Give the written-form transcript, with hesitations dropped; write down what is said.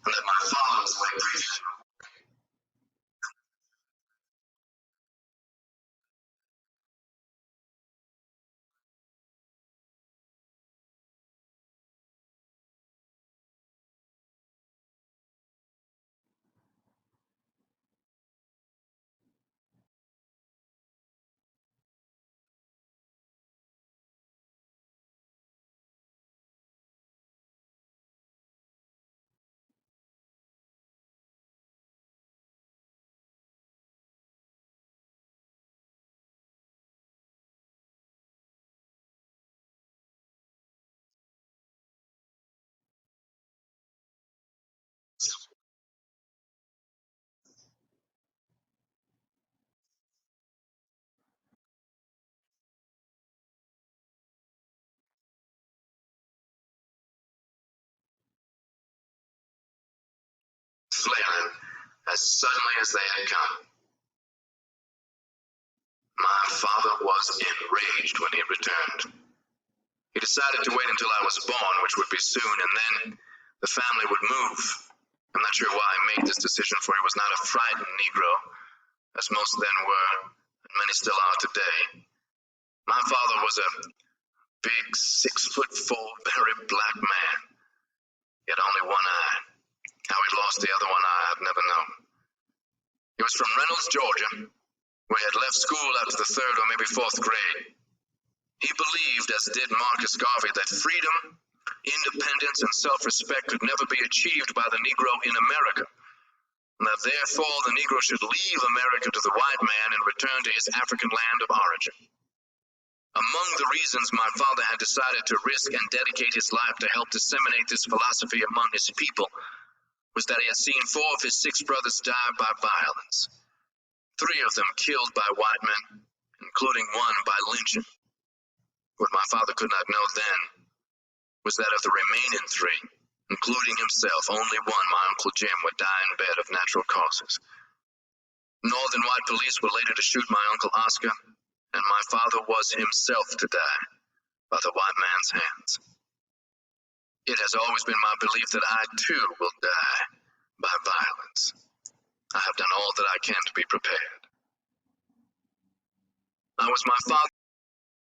and that my father was away preaching. Flailing as suddenly as they had come. My father was enraged when he returned. He decided to wait until I was born, which would be soon, and then the family would move. I'm not sure why I made this decision, for he was not a frightened Negro, as most then were, and many still are today. My father was a big 6'4", very black man. He had only one eye. How he lost the other one eye, I've never known. He was from Reynolds, Georgia, where he had left school after the 3rd or maybe 4th grade. He believed, as did Marcus Garvey, that freedom, independence, and self-respect could never be achieved by the Negro in America, and that therefore the Negro should leave America to the white man and return to his African land of origin. Among the reasons my father had decided to risk and dedicate his life to help disseminate this philosophy among his people was that he had seen 4 of his 6 brothers die by violence, 3 of them killed by white men, including one by lynching. What my father could not know then was that of the remaining 3, including himself, only one, my Uncle Jim, would die in bed of natural causes. Northern white police were later to shoot my Uncle Oscar, and my father was himself to die by the white man's hands. It has always been my belief that I too will die by violence. I have done all that I can to be prepared. I was my father.